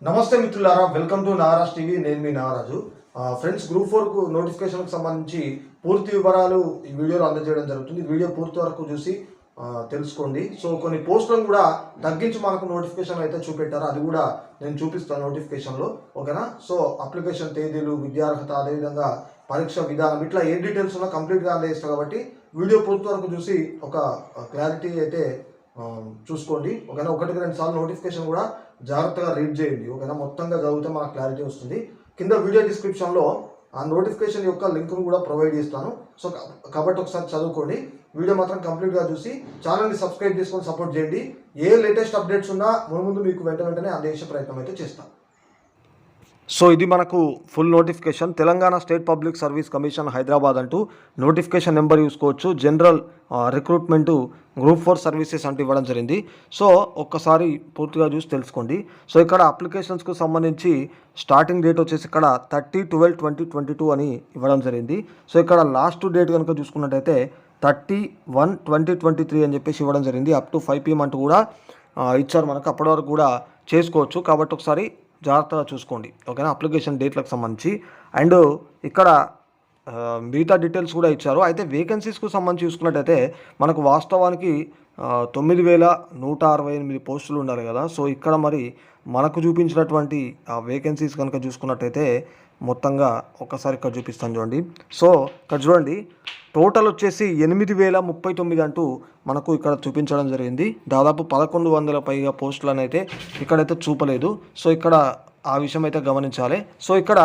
నమస్తే మిత్రులారా, welcome to Naraj TV. నేను మీ నారాజు. ఫ్రెండ్స్, గ్రూప్ 4కు నోటిఫికేషన్కి సంబంధించి పూర్తి వివరాలు ఈ వీడియోలో అందజేయడం జరుగుతుంది. వీడియో పూర్తి వరకు చూసి తెలుసుకోండి. సో కొన్ని పోస్టులను కూడా తగ్గించి మనకు నోటిఫికేషన్ అయితే చూపెట్టారు, అది కూడా నేను చూపిస్తాను నోటిఫికేషన్లో, ఓకేనా. సో అప్లికేషన్ తేదీలు, విద్యార్హత, అదేవిధంగా పరీక్ష విధానం, ఇట్లా ఏ డీటెయిల్స్ ఉన్నా కంప్లీట్గా అందజేస్తాను. కాబట్టి వీడియో పూర్తి వరకు చూసి ఒక క్లారిటీ అయితే చూసుకోండి, ఓకేనా. 1-2 సార్లు నోటిఫికేషన్ కూడా జాగ్రత్తగా రీడ్ చేయండి, ఓకేనా. మొత్తంగా చదివితే మనకు క్లారిటీ వస్తుంది. కింద వీడియో డిస్క్రిప్షన్లో ఆ నోటిఫికేషన్ యొక్క లింక్ను కూడా ప్రొవైడ్ చేస్తాను. సో కాబట్టి ఒకసారి చదువుకోండి. వీడియో మాత్రం కంప్లీట్గా చూసి ఛానల్ని సబ్స్క్రైబ్ చేసుకొని సపోర్ట్ చేయండి. ఏ లేటెస్ట్ అప్డేట్స్ ఉన్నా ముందు మీకు వెంటనే అందించే ప్రయత్నం అయితే చేస్తాను. సో ఇది మనకు full notification. Telangana state public service commission Hyderabad అంటూ నోటిఫికేషన్ నెంబర్ చూసుకోవచ్చు. జనరల్ రిక్రూట్మెంటు గ్రూప్ 4 సర్వీసెస్ అంటూ ఇవ్వడం జరిగింది. సో ఒక్కసారి పూర్తిగా చూసి తెలుసుకోండి. సో ఇక్కడ అప్లికేషన్స్కు సంబంధించి స్టార్టింగ్ డేట్ వచ్చేసి ఇక్కడ 30/12/2022 అని ఇవ్వడం జరిగింది. సో ఇక్కడ లాస్ట్ డేట్ కనుక చూసుకున్నట్టయితే 30/1/2023 అని చెప్పేసి ఇవ్వడం జరిగింది. అప్ టు 5 PM అంటూ కూడా ఇచ్చారు మనకు. అప్పటి వరకు కూడా చేసుకోవచ్చు. కాబట్టి ఒకసారి జాగ్రత్తగా చూసుకోండి, ఓకేనా, అప్లికేషన్ డేట్లకు సంబంధించి. అండ్ ఇక్కడ మిగతా డీటెయిల్స్ కూడా ఇచ్చారు. అయితే వేకెన్సీస్కు సంబంధించి చూసుకున్నట్టయితే మనకు వాస్తవానికి 9,168 పోస్టులు ఉండాలి కదా. సో ఇక్కడ మరి మనకు చూపించినటువంటి వేకెన్సీస్ కనుక చూసుకున్నట్టయితే మొత్తంగా ఒక్కసారి ఇక్కడ చూపిస్తాను చూడండి. సో ఇక్కడ చూడండి, టోటల్ వచ్చేసి 8,039 అంటూ మనకు ఇక్కడ చూపించడం జరిగింది. దాదాపు 1,100 పైగా పోస్టులను అయితే ఇక్కడైతే చూపలేదు. సో ఇక్కడ ఆ విషయం అయితే గమనించాలి. సో ఇక్కడ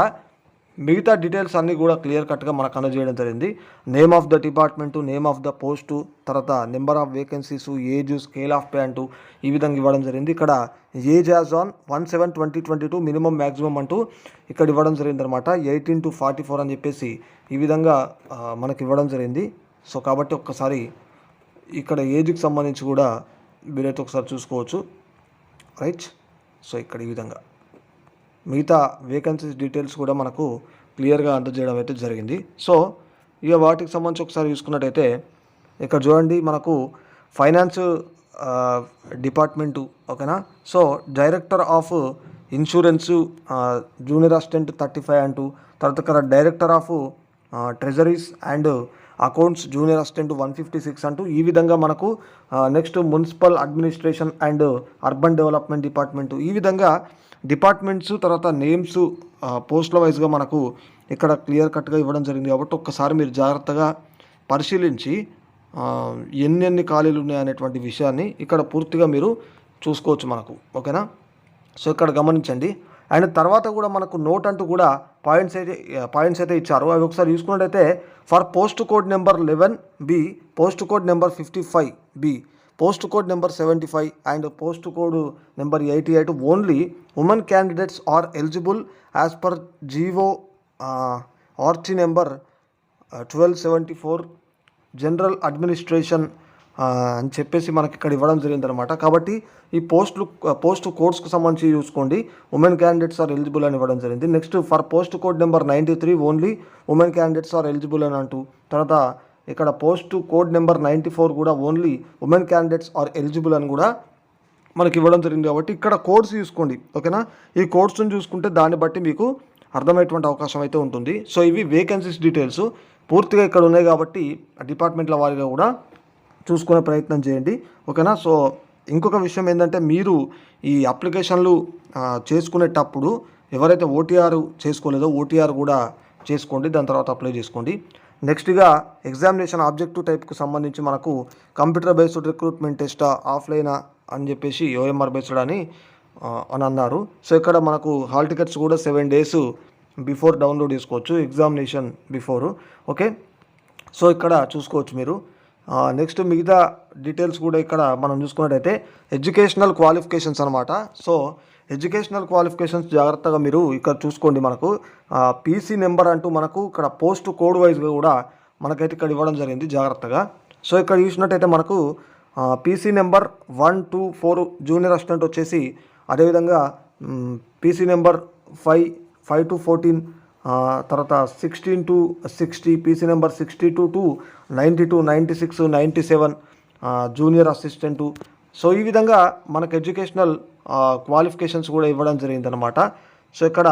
మిగతా డీటెయిల్స్ అన్నీ కూడా క్లియర్ కట్గా మనకు అందజేయడం జరిగింది. Name of the department, name of the post, తర్వాత number of vacancies, age, scale of pay అంటూ ఈ విధంగా ఇవ్వడం జరిగింది. ఇక్కడ age as on 1/7/2022 minimum maximum అంటూ ఇక్కడ ఇవ్వడం జరిగింది అనమాట. 18 to 44 అని చెప్పేసి ఈ విధంగా మనకి ఇవ్వడం జరిగింది. సో కాబట్టి ఒక్కసారి ఇక్కడ ఏజ్కి సంబంధించి కూడా మీరైతే ఒకసారి చూసుకోవచ్చు, రైట్. సో ఇక్కడ ఈ విధంగా మిగతా వేకెన్సీస్ డీటెయిల్స్ కూడా మనకు క్లియర్గా అందజేయడం అయితే జరిగింది. సో ఇక వాటికి సంబంధించి ఒకసారి చూసుకున్నట్టయితే ఇక్కడ చూడండి, మనకు ఫైనాన్స్ డిపార్ట్మెంటు, ఓకేనా. So director of insurance junior assistant 35 అంటూ, తర్వాత ఇక్కడ director of treasuries and accounts junior assistant 156 అంటూ ఈ విధంగా మనకు next municipal administration and urban development department, ఈ విధంగా డిపార్ట్మెంట్స్ తర్వాత నేమ్స్ పోస్టుల వైజ్గా మనకు ఇక్కడ క్లియర్ కట్గా ఇవ్వడం జరిగింది. కాబట్టి ఒక్కసారి మీరు జాగ్రత్తగా పరిశీలించి ఎన్ని ఖాళీలు ఉన్నాయనేటువంటి విషయాన్ని ఇక్కడ పూర్తిగా మీరు చూసుకోవచ్చు మనకు, ఓకేనా. సో ఇక్కడ గమనించండి. అండ్ తర్వాత కూడా మనకు నోట్ అంటూ కూడా పాయింట్స్ అయితే ఇచ్చారు. అవి ఒకసారి చూసుకున్నట్టయితే for post code number 11B, post code number 55B, post code number 75 and post code number 88 only women candidates are eligible as per GO RT number 1274 general administration అని చెప్పేసి మనకి ఇక్కడ ఇవ్వడం జరిగింది అనమాట. కాబట్టి ఈ పోస్ట్ కోడ్స్కి సంబంధించి చూసుకోండి, ఉమెన్ క్యాండిడేట్స్ ఆర్ ఎలిజిబుల్ అని ఇవ్వడం జరిగింది. Next for post code number 93 only women candidates are eligible అని అంటూ, తర్వాత ఇక్కడ పోస్ట్ కోడ్ నెంబర్ 94 కూడా only women candidates are eligible అని కూడా మనకి ఇవ్వడం జరిగింది. కాబట్టి ఇక్కడ కోడ్స్ చూసుకోండి, ఓకేనా. ఈ కోడ్స్ని చూసుకుంటే దాన్ని బట్టి మీకు అర్థమయ్యేటువంటి అవకాశం అయితే ఉంటుంది. సో ఇవి వేకెన్సీస్ డీటెయిల్స్ పూర్తిగా ఇక్కడ ఉన్నాయి కాబట్టి డిపార్ట్మెంట్ల వారీగా కూడా చూసుకునే ప్రయత్నం చేయండి, ఓకేనా. సో ఇంకొక విషయం ఏంటంటే, మీరు ఈ అప్లికేషన్లు చేసుకునేటప్పుడు ఎవరైతే ఓటీఆర్ చేసుకోలేదో ఓటీఆర్ కూడా చేసుకోండి, దాని తర్వాత అప్లై చేసుకోండి. నెక్స్ట్గా ఎగ్జామినేషన్ ఆబ్జెక్టివ్ టైప్కి సంబంధించి మనకు కంప్యూటర్ బేస్డ్ రిక్రూట్మెంట్ టెస్టా, ఆఫ్లైనా అని చెప్పేసి OMR బేస్డ్ అని అన్నారు. సో ఇక్కడ మనకు హాల్ టికెట్స్ కూడా 7 days బిఫోర్ డౌన్లోడ్ చేసుకోవచ్చు, ఎగ్జామినేషన్ బిఫోర్, ఓకే. సో ఇక్కడ చూసుకోవచ్చు మీరు. నెక్స్ట్ మిగతా డీటెయిల్స్ కూడా ఇక్కడ మనం చూసుకున్నట్టయితే ఎడ్యుకేషనల్ క్వాలిఫికేషన్స్ అనమాట. సో ఎడ్యుకేషనల్ క్వాలిఫికేషన్స్ జాగ్రత్తగా మీరు ఇక్కడ చూసుకోండి. మనకు PC నెంబర్ అంటూ మనకు ఇక్కడ పోస్ట్ కోడ్ వైజ్గా కూడా మనకైతే ఇక్కడ ఇవ్వడం జరిగింది జాగ్రత్తగా. సో ఇక్కడ చూసినట్టయితే మనకు PC number 1 to 4 junior assistant వచ్చేసి, అదేవిధంగా PC నెంబర్ 5 to 14, తర్వాత 16 to 60, PC number 62 to 92, 96, 97 junior assistant. So ఈ విధంగా మనకు ఎడ్యుకేషనల్ క్వాలిఫికేషన్స్ కూడా ఇవ్వడం జరిగిందనమాట. సో ఇక్కడ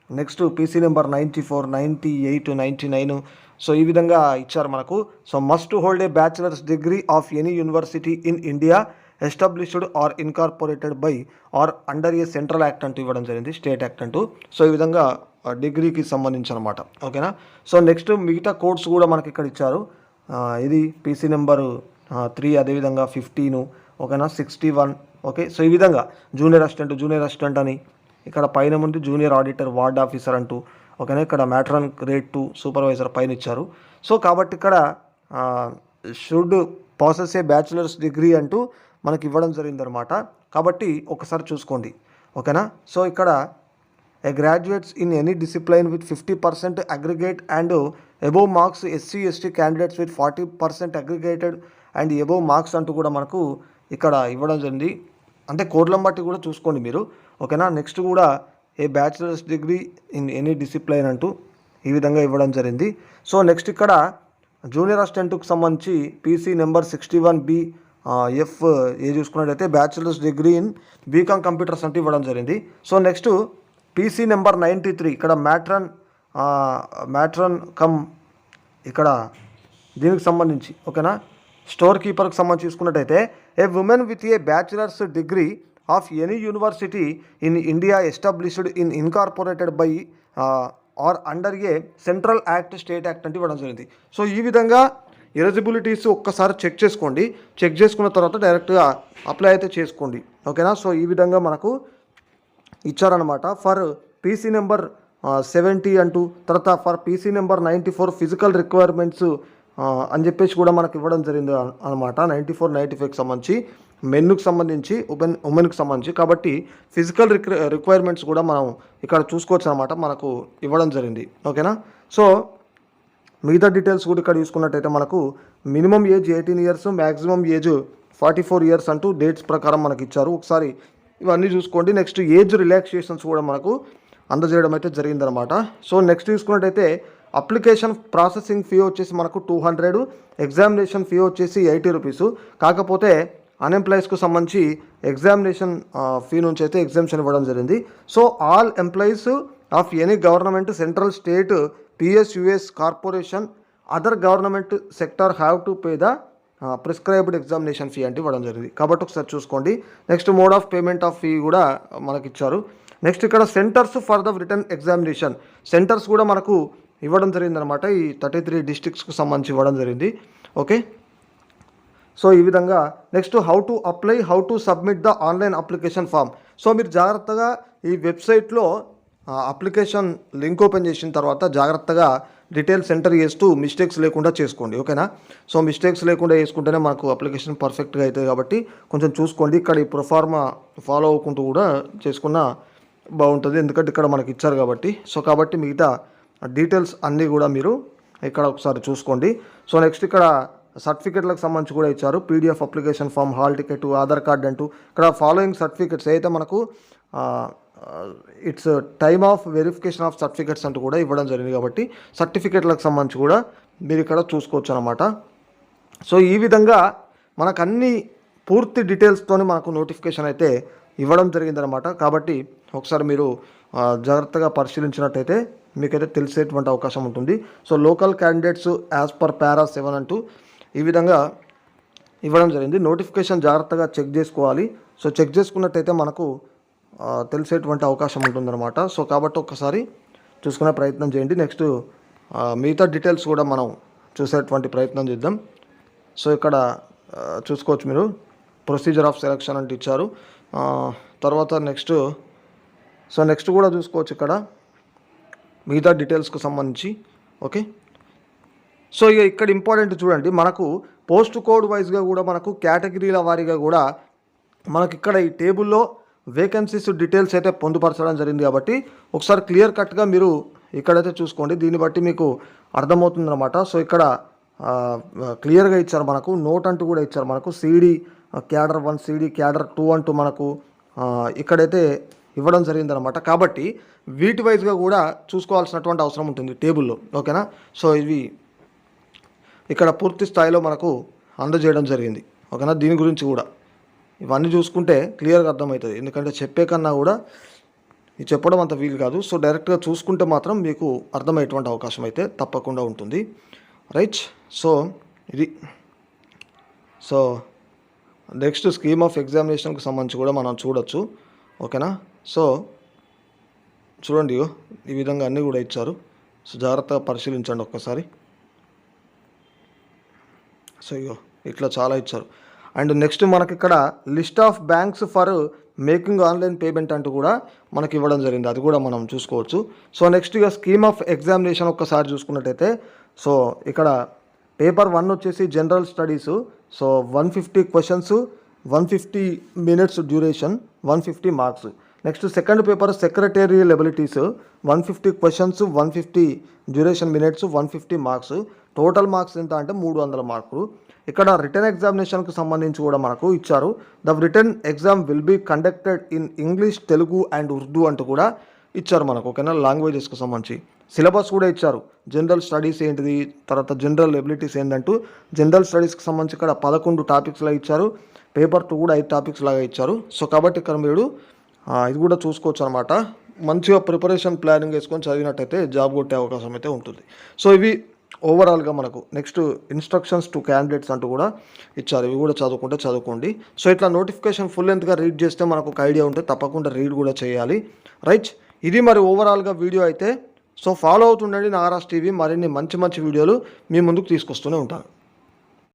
నెక్స్ట్ పీసీ నెంబర్ 94, 98, 99. సో ఈ విధంగా ఇచ్చారు మనకు. So must hold a bachelor's degree of any university in India established or incorporated by or under a central act అంటూ ఇవ్వడం జరిగింది, స్టేట్ యాక్ట్ అంటూ. సో ఈ విధంగా డిగ్రీకి సంబంధించి అనమాట. ఓకేనా. సో నెక్స్ట్ మిగతా కోడ్స్ కూడా మనకి ఇక్కడ ఇచ్చారు. ఇది పీసీ నెంబరు 3, అదేవిధంగా 15, ఓకేనా, 61. ఓకే. సో ఈ విధంగా జూనియర్ అసిస్టెంట్ అని ఇక్కడ పైన ముందు జూనియర్ ఆడిటర్, వార్డ్ ఆఫీసర్ అంటూ, ఓకేనా, ఇక్కడ మ్యాట్రాన్ గ్రేడ్ 2 సూపర్వైజర్ పైన ఇచ్చారు. సో కాబట్టి ఇక్కడ should process A bachelor's degree అంటూ మనకి ఇవ్వడం జరిగిందనమాట. కాబట్టి ఒకసారి చూసుకోండి. ఓకేనా. సో ఇక్కడ a graduates in any discipline with 50% aggregate and above marks, SC ST candidates with 40% aggregated and above marks అంటూ కూడా మనకు ఇక్కడ ఇవ్వడం జరిగింది. అంటే కోడ్లను బట్టి కూడా చూసుకోండి మీరు. ఓకేనా. నెక్స్ట్ కూడా a bachelor's degree in any discipline అంటూ ఈ విధంగా ఇవ్వడం జరిగింది. సో నెక్స్ట్ ఇక్కడ జూనియర్ అసిస్టెంట్కి సంబంధించి PC number 61B F A చూసుకున్నట్టయితే bachelor's degree in BCom computers అంటూ ఇవ్వడం జరిగింది. సో నెక్స్ట్ పీసీ నెంబర్ 93 ఇక్కడ మ్యాట్రన్ కమ్ ఇక్కడ దీనికి సంబంధించి, ఓకేనా, స్టోర్ కీపర్కి సంబంధించి చూసుకున్నట్టయితే a women with a bachelor's degree of any university in India established in incorporated by or under a central act, state act అంటే ఇవ్వడం జరిగింది. సో ఈ విధంగా ఎలిజిబిలిటీస్ ఒక్కసారి చెక్ చేసుకోండి. చెక్ చేసుకున్న తర్వాత డైరెక్ట్గా అప్లై అయితే చేసుకోండి. ఓకేనా. సో ఈ విధంగా మనకు ఇచ్చారనమాట. ఫర్ పీసీ నెంబర్ 70 అంటూ, తర్వాత for PC number 94 physical requirements అని చెప్పేసి కూడా మనకు ఇవ్వడం జరిగింది అనమాట. 94, 95కి సంబంధించి మెన్కి సంబంధించి, ఉమెన్కి సంబంధించి. కాబట్టి ఫిజికల్ రిక్వైర్మెంట్స్ కూడా మనం ఇక్కడ చూసుకోవచ్చు అనమాట, మనకు ఇవ్వడం జరిగింది. ఓకేనా. సో మిగతా డీటెయిల్స్ కూడా ఇక్కడ చూసుకున్నట్టయితే మనకు minimum age 18 years, maximum age 44 years అంటూ డేట్స్ ప్రకారం మనకి ఇచ్చారు. ఒకసారి ఇవన్నీ చూసుకోండి. నెక్స్ట్ ఏజ్ రిలాక్సేషన్స్ కూడా మనకు అందజేయడం అయితే జరిగిందనమాట. సో నెక్స్ట్ చూసుకున్నట్టయితే అప్లికేషన్ ప్రాసెసింగ్ ఫీ వచ్చేసి మనకు 200, ఎగ్జామినేషన్ ఫీ వచ్చేసి 80 రూపీస్. కాకపోతే అన్ఎంప్లాయీస్కు సంబంధించి ఎగ్జామినేషన్ ఫీ నుంచి అయితే ఎగ్జామ్షన్ ఇవ్వడం జరిగింది. So all employees of any government, central, state, PSUs, corporation, other government sector have to pay the prescribed examination fee అంటే ఇవ్వడం జరిగింది. కాబట్టి ఒకసారి చూసుకోండి. Next mode of payment of fee కూడా మనకి ఇచ్చారు. నెక్స్ట్ ఇక్కడ centres for the written examination centres కూడా మనకు ఇవ్వడం జరిగిందనమాట. ఈ 33 డిస్ట్రిక్ట్స్కి సంబంధించి ఇవ్వడం జరిగింది. ఓకే. సో ఈ విధంగా next how to apply, how to submit the online application form. So మీరు జాగ్రత్తగా ఈ వెబ్సైట్లో అప్లికేషన్ లింక్ ఓపెన్ చేసిన తర్వాత జాగ్రత్తగా డీటెయిల్స్ ఎంటర్ చేస్తూ మిస్టేక్స్ లేకుండా చేసుకోండి. ఓకేనా. సో మిస్టేక్స్ లేకుండా చేసుకుంటేనే మనకు అప్లికేషన్ పర్ఫెక్ట్గా అవుతుంది. కాబట్టి కొంచెం చూసుకోండి. ఇక్కడ ఈ ప్రొఫార్మా ఫాలో అవ్వకుంటూ కూడా చేసుకున్న బాగుంటుంది, ఎందుకంటే ఇక్కడ మనకి ఇచ్చారు కాబట్టి. సో కాబట్టి మిగతా డీటెయిల్స్ అన్నీ కూడా మీరు ఇక్కడ ఒకసారి చూసుకోండి. సో నెక్స్ట్ ఇక్కడ సర్టిఫికెట్లకు సంబంధించి కూడా ఇచ్చారు. PDF application form, hall ticket, Aadhaar card అంటూ ఇక్కడ ఫాలోయింగ్ సర్టిఫికెట్స్ అయితే మనకు it's time of verification of certificates అంటూ కూడా ఇవ్వడం జరిగింది. కాబట్టి సర్టిఫికెట్లకు సంబంధించి కూడా మీరు ఇక్కడ చూసుకోవచ్చు అనమాట. సో ఈ విధంగా మనకు అన్ని పూర్తి డీటెయిల్స్తో మనకు నోటిఫికేషన్ అయితే ఇవ్వడం జరిగిందనమాట. కాబట్టి ఒకసారి మీరు జాగ్రత్తగా పరిశీలించినట్టయితే మీకైతే తెలిసేటువంటి అవకాశం ఉంటుంది. So local candidates as per para 7 అంటూ ఈ విధంగా ఇవ్వడం జరిగింది. నోటిఫికేషన్ జాగ్రత్తగా చెక్ చేసుకోవాలి. సో చెక్ చేసుకున్నట్టయితే మనకు తెలిసేటువంటి అవకాశం ఉంటుందన్నమాట. సో కాబట్టి ఒక్కసారి చూసుకునే ప్రయత్నం చేయండి. నెక్స్ట్ మిగతా డీటెయిల్స్ కూడా మనం చూసేటువంటి ప్రయత్నం చేద్దాం. సో ఇక్కడ చూసుకోవచ్చు మీరు ప్రొసీజర్ ఆఫ్ సెలక్షన్ అంటే ఇచ్చారు. తర్వాత నెక్స్ట్ కూడా చూసుకోవచ్చు ఇక్కడ మిగతా డీటెయిల్స్కు సంబంధించి. ఓకే. సో ఇక ఇక్కడ ఇంపార్టెంట్ చూడండి, మనకు పోస్ట్ కోడ్ వైజ్గా కూడా మనకు కేటగిరీల వారీగా కూడా మనకి ఇక్కడ ఈ టేబుల్లో వేకెన్సీస్ డీటెయిల్స్ అయితే పొందుపరచడం జరిగింది. కాబట్టి ఒకసారి క్లియర్ కట్గా మీరు ఇక్కడైతే చూసుకోండి, దీన్ని బట్టి మీకు అర్థమవుతుందన్నమాట. సో ఇక్కడ క్లియర్గా ఇచ్చారు, మనకు నోట్ అంటూ కూడా ఇచ్చారు. మనకు CD క్యాడర్ 1, CD క్యాడర్ 2 అంటూ మనకు ఇక్కడైతే ఇవ్వడం జరిగిందనమాట. కాబట్టి వీటి వైజ్గా కూడా చూసుకోవాల్సినటువంటి అవసరం ఉంటుంది టేబుల్లో. ఓకేనా. సో ఇవి ఇక్కడ పూర్తి స్థాయిలో మనకు అందజేయడం జరిగింది. ఓకేనా. దీని గురించి కూడా ఇవన్నీ చూసుకుంటే క్లియర్గా అర్థమవుతుంది. ఎందుకంటే చెప్పే కన్నా కూడా ఇది చెప్పడం అంత వీలు కాదు. సో డైరెక్ట్గా చూసుకుంటే మాత్రం మీకు అర్థమయ్యేటువంటి అవకాశం అయితే తప్పకుండా ఉంటుంది. రైట్, సో ఇది. సో నెక్స్ట్ స్కీమ్ ఆఫ్ ఎగ్జామినేషన్కి సంబంధించి కూడా మనం చూడొచ్చు. ఓకేనా. సో చూడండి, ఈ విధంగా అన్నీ కూడా ఇచ్చారు. సో జాగ్రత్తగా పరిశీలించండి ఒక్కసారి. సో ఇట్లా చాలా ఇచ్చారు. అండ్ నెక్స్ట్ మనకి ఇక్కడ list of banks for making online payment అంటూ కూడా మనకి ఇవ్వడం జరిగింది. అది కూడా మనం చూసుకోవచ్చు. సో నెక్స్ట్ ఇక స్కీమ్ ఆఫ్ ఎగ్జామినేషన్ ఒక్కసారి చూసుకున్నట్టయితే, సో ఇక్కడ పేపర్ 1 వచ్చేసి general studies. So 150 questions, 150 minutes duration, 150 marks. Next second paper secretarial abilities, 150 questions, 150 duration minutes, 150 marks. Total marks ఎంత అంటే 300 మార్కులు. ఇక్కడ రిటర్న్ ఎగ్జామినేషన్కి సంబంధించి కూడా మనకు ఇచ్చారు. The written exam will be conducted in English, Telugu and Urdu అంటూ కూడా ఇచ్చారు మనకు. ఓకేనా, లాంగ్వేజెస్కి సంబంధించి సిలబస్ కూడా ఇచ్చారు. జనరల్ స్టడీస్ ఏంటిది, తర్వాత జనరల్ ఎబిలిటీస్ ఏంటంటూ జనరల్ స్టడీస్కి సంబంధించి ఇక్కడ 11 టాపిక్స్లా ఇచ్చారు. పేపర్ 2 కూడా 5 టాపిక్స్ లాగా ఇచ్చారు. సో కాబట్టి ఇక్కడ మీరు ఇది కూడా చూసుకోవచ్చు అనమాట. మంచిగా ప్రిపరేషన్ ప్లానింగ్ వేసుకొని చదివినట్టయితే జాబ్ కొట్టే అవకాశం అయితే ఉంటుంది. సో ఇవి ఓవరాల్గా మనకు నెక్స్ట్ ఇన్స్ట్రక్షన్స్ టు క్యాండిడేట్స్ అంటూ కూడా ఇచ్చారు. ఇవి కూడా చదువుకోండి. సో ఇట్లా నోటిఫికేషన్ ఫుల్ లెంత్గా రీడ్ చేస్తే మనకు ఒక ఐడియా ఉంటే తప్పకుండా రీడ్ కూడా చేయాలి. రైట్, ఇది మరి ఓవరాల్గా వీడియో అయితే. సో ఫాలో అవుతుండండి నాగరాజ్ టీవీ. మరిన్ని మంచి వీడియోలు మీ ముందుకు తీసుకొస్తూనే ఉంటాను.